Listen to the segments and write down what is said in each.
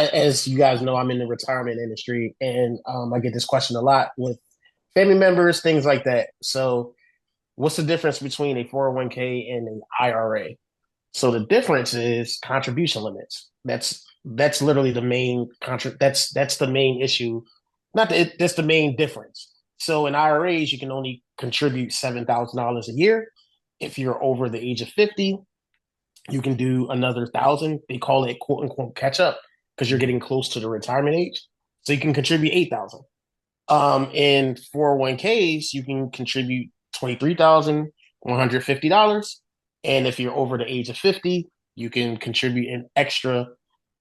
as you guys know, I'm in the retirement industry, and I get this question a lot with family members, things like that. So, what's the difference between a 401k and an IRA? So the difference is contribution limits. That's literally the main that's the main issue. Not that that's the main difference. So in IRAs, you can only contribute $7,000 a year. If you're over the age of 50, you can do another 1,000. They call it quote unquote catch up because you're getting close to the retirement age. So you can contribute 8,000. In 401ks, you can contribute $23,150. And if you're over the age of 50, you can contribute an extra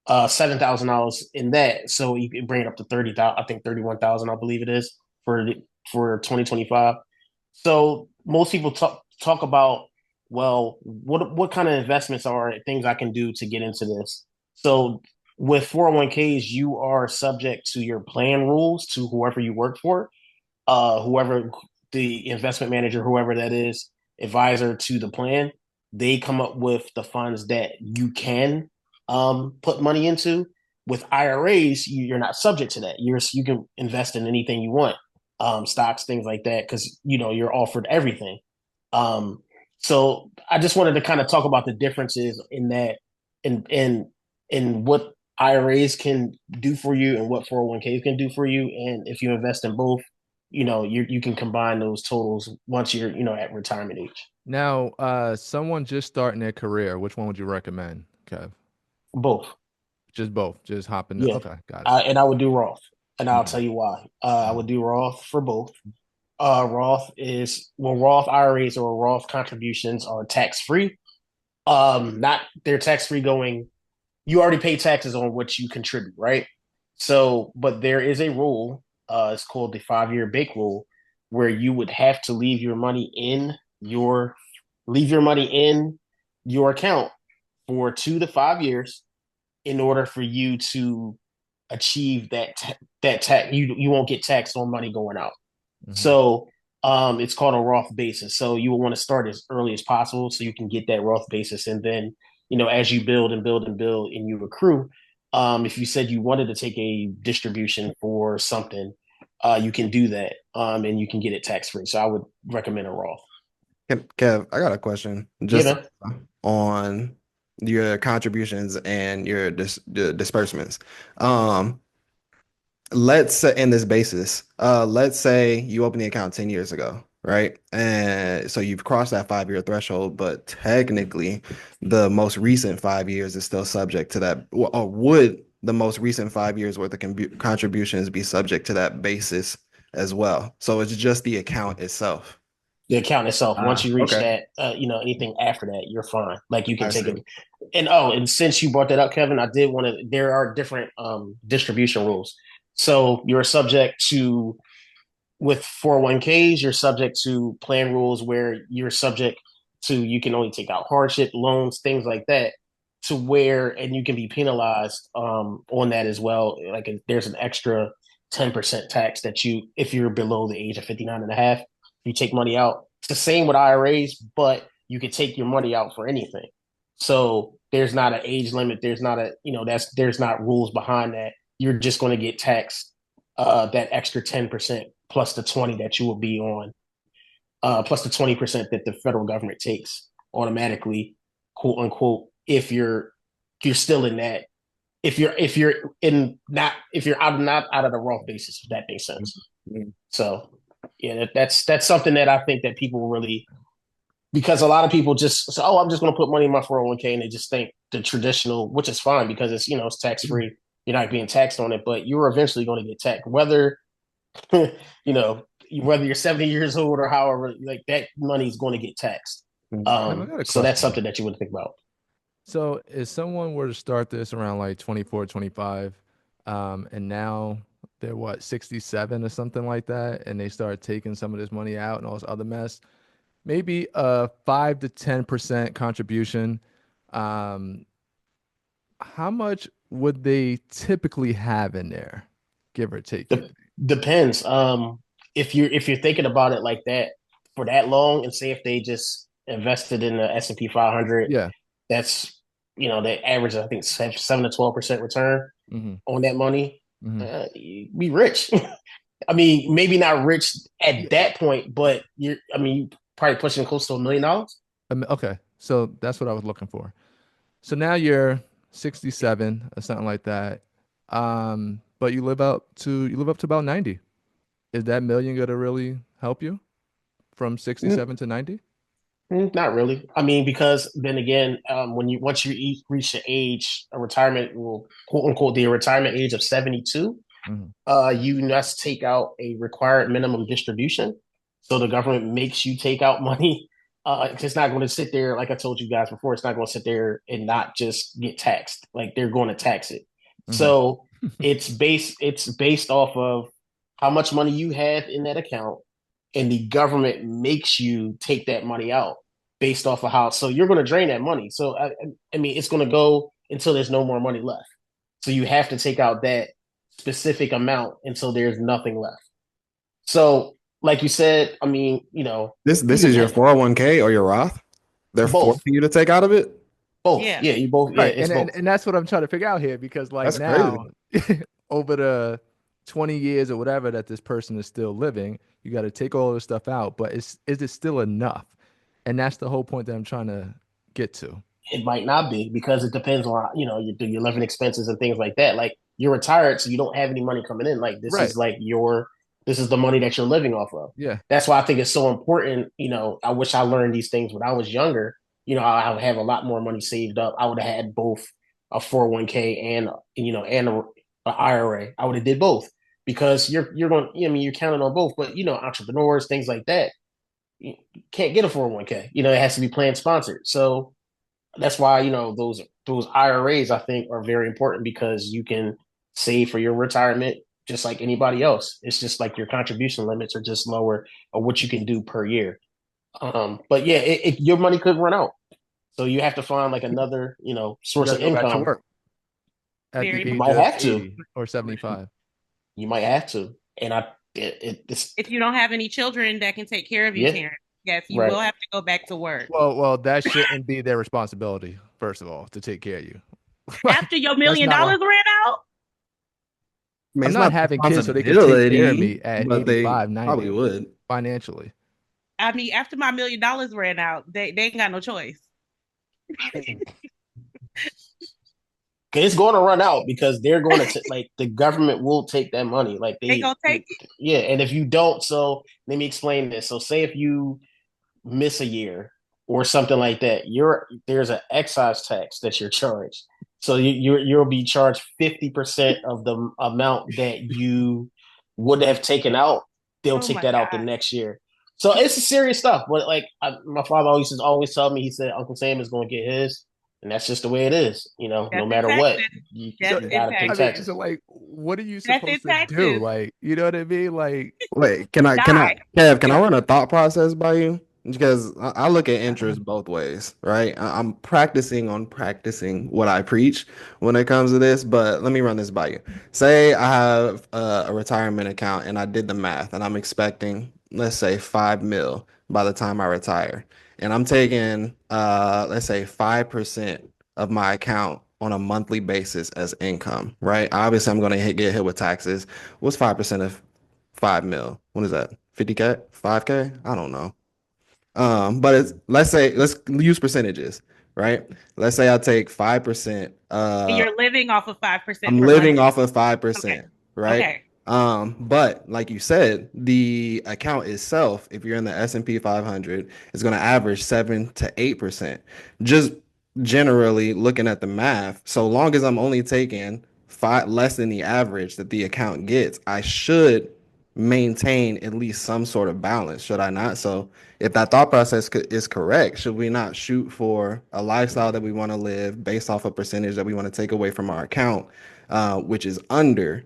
$7,000 in that. So you can bring it up to 30,000, I think 31,000, I believe it is for 2025. So most people talk about, well, what kind of investments are things I can do to get into this? So with 401ks, you are subject to your plan rules to whoever you work for, whoever the investment manager, whoever that is, advisor to the plan. They come up with the funds that you can put money into. With IRAs, you're not subject to that. You can invest in anything you want, stocks, things like that, because you're offered everything. So I just wanted to kind of talk about the differences in that, in what IRAs can do for you and what 401ks can do for you, and if you invest in both, you can combine those totals once you're at retirement age. Now, someone just starting their career, which one would you recommend, Kev? Both. Just both. Just hop in. Yeah. Okay, got it. And I would do Roth, and I'll Mhm. tell you why. I would do Roth for both. Roth IRAs or Roth contributions are tax free. Not they're tax free going. You already pay taxes on what you contribute, right? So, but there is a rule. It's called the 5-year bake rule, where you would have to leave your money in your account for 2 to 5 years in order for you to achieve that tax. You won't get taxed on money going out. Mhm. So it's called a Roth basis. So you will want to start as early as possible so you can get that Roth basis, and then as you build and build and build and you accrue. If you said you wanted to take a distribution for something, you can do that, and you can get it tax free. So I would recommend a Roth. Kev, I got a question Yeah, just man. on your contributions and your the disbursements. Um, let's say in this basis, let's say you opened the account 10 years ago, right? And so you've crossed that 5-year threshold, but technically the most recent 5 years is still subject to that, or would the most recent 5 years worth of contributions be subject to that basis as well? So it's just the account itself. The account itself. Once Ah, you reach okay. that, anything after that, you're fine. Like you can I take it. see. And since you brought that up, Kevin, I did want to. There are different distribution rules. So you're subject to with 401ks, you're subject to plan rules where you're subject to you can only take out hardship loans, things like that, to where and you can be penalized on that as well. Like there's an extra 10% tax that you if you're below the age of 59 and a half, you take money out. It's the same with IRAs, but you can take your money out for anything. So there's not an age limit. There's not a there's not rules behind that. You're just going to get taxed that extra 10% plus the 20 that you will be on, plus the 20% that the federal government takes automatically, quote unquote, if you're still in that, if you're in not if you're out not out of the Roth basis, if that makes sense. Mhm. So yeah, that's something that I think that people really because a lot of people just say, oh, I'm just going to put money in my 401k, and they just think the traditional, which is fine because it's it's tax free. You're not being taxed on it, but you're eventually going to get taxed, whether you know, whether you're 70 years old or however, like that money is going to get taxed. Kev, I got a So that's question. something that you would think about. So if someone were to start this around like 24, 25, and now they're what, 67 or something like that, and they start taking some of this money out and all this other mess, maybe a 5 to 10% contribution. Um, how much would they typically have in there, give or take, you De- think? Depends. If you're thinking about it like that for that long, and say if they just invested in the S&P 500, Yeah. that's they average I think 7 to 12% return. on that money, Mm-hmm. you be rich. I mean, maybe not rich at that point, but you probably pushing close to $1 million. Okay, so that's what I was looking for. So now you're 67 or something like that. But you live up to about 90. Is that million gonna really help you from 67 to 90? Not really. I mean, because then again, when you once you reach the age, a retirement will quote unquote the retirement age of 72, Mm-hmm. you must take out a required minimum distribution. So the government makes you take out money. It's not going to sit there, like I told you guys before, it's not going to sit there and not just get taxed. Like they're going to tax it. Mm-hmm. So it's based off of how much money you have in that account, and the government makes you take that money out based off of how. So you're going to drain that money. So I mean, it's going to go until there's no more money left. So you have to take out that specific amount until there's nothing left. So, like you said, I mean, This even is your 401k or your Roth? They're both, forcing you to take out of it? both, Yeah. yeah, you both, yeah, Right. it's both. And that's what I'm trying to figure out here because like That's crazy. now over the 20 years or whatever that this person is still living, you got to take all this stuff out, but is it still enough? And that's the whole point that I'm trying to get to. It might not be because it depends on your living expenses and things like that. Like you're retired, so you don't have any money coming in. Like this Right. is like this is the money that you're living off of. Yeah. That's why I think it's so important. I wish I learned these things when I was younger. I would have a lot more money saved up. I would have had both a 401k and a IRA. I would have did both because you're going. I mean, you're counting on both. But entrepreneurs, things like that, you can't get a 401k. It has to be plan sponsored. So that's why those IRAs I think are very important because you can save for your retirement just like anybody else. It's just like your contribution limits are just lower of what you can do per year. But yeah, your money could run out, so you have to find like another You source got of to go back to income. work at the Very You age might of have to. 80 or 75. You might have to, and it's if you don't have any children that can take care of you, yeah, Terrence. Yes, you right. will have to go back to work. Well, that shouldn't be their responsibility, first of all, to take care of you. Like, After your that's million not right. dollars ran out? I mean, I'm it's not not having kids so they can take care of me responsibility, at but they 85, probably 90 would. financially. I mean, after my $1 million ran out, they ain't got no choice. It's going to run out because they're going to like the government will take that money. Like They gonna take it. yeah. And if you don't, so let me explain this. So say if you miss a year or something like that, there's an excise tax that you're charged. So you'll be charged 50% of the amount that you would have taken out. They'll Oh take my that out the God. next year. So it's serious stuff. But like my father always tell me, he said Uncle Sam is going to get his, and that's just the way it is. No That's in matter what, Texas. you, So, That's you in got to pay I Texas. mean, taxes. so like, what are you That's in supposed to do? Texas. Like, you know what I mean? Like, Wait, can I, Die. Kev, can I run a thought process by you? Because I look at interest both ways, right? I'm practicing on practicing what I preach when it comes to this, but let me run this by you. Say I have a retirement account and I did the math and I'm expecting, let's say, 5 mil by the time I retire. And I'm taking, let's say, 5% of my account on a monthly basis as income, right? Obviously, I'm going to get hit with taxes. What's 5% of 5 mil? What is that? 50K? 5K? I don't know. But let's use percentages, right? Let's say I take 5%. And you're living off of 5% I'm per month. living off of Okay. 5%, right? Okay. But like you said, the account itself, if you're in the S&P 500, is going to average 7 to 8%. Just generally looking at the math, so long as I'm only taking five less than the average that the account gets, I should maintain at least some sort of balance, should I not? So if that thought process is correct, should we not shoot for a lifestyle that we want to live based off a percentage that we want to take away from our account, which is under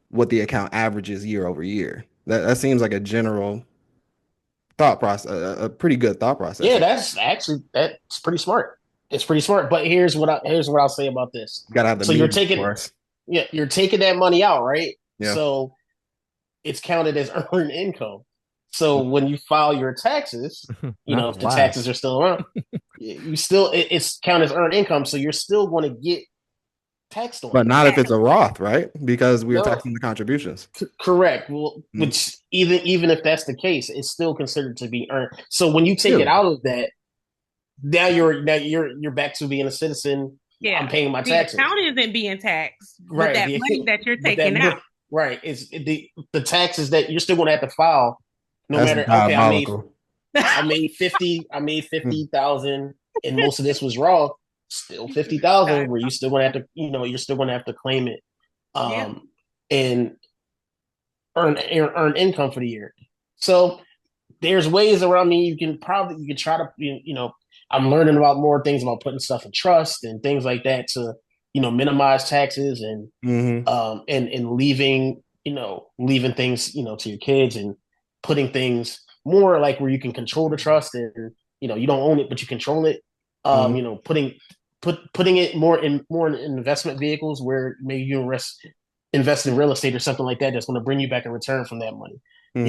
what the account averages year over year? That seems like a general thought process, a pretty good thought process. Yeah, that's pretty smart. It's pretty smart. But here's what I'll say about this. You gotta have the So you're means, of taking course. yeah, you're taking that money out, right? Yeah. So it's counted as earned income. So when you file your taxes, not if the the last. taxes are still around, it's counted as earned income. So you're still going to get taxed on But it. not if it's a Roth, right? Because we were No, taxing the contributions. correct. Well, which even if that's the case, it's still considered to be earned. So when you take it Really? out of that, now you're back to being a citizen. Yeah. I'm paying my The taxes. account isn't being taxed, but Right. that money that you're But taking out. right is the taxes that you're still going to have to file, no That's matter. Okay, diabolical. I made 50,000, and most of this was raw. Still 50,000, where you still going to have to, you're still going to have to claim it, Yeah. and earn income for the year. So there's ways around me. You can try to, I'm learning about more things about putting stuff in trust and things like that to, minimize taxes and Mm-hmm. and leaving things, to your kids and putting things more like where you can control the trust and, you don't own it, but you control it. Mm-hmm. Putting it more in investment vehicles where maybe you invest in real estate or something like that that's going to bring you back a return from that money. Mm-hmm.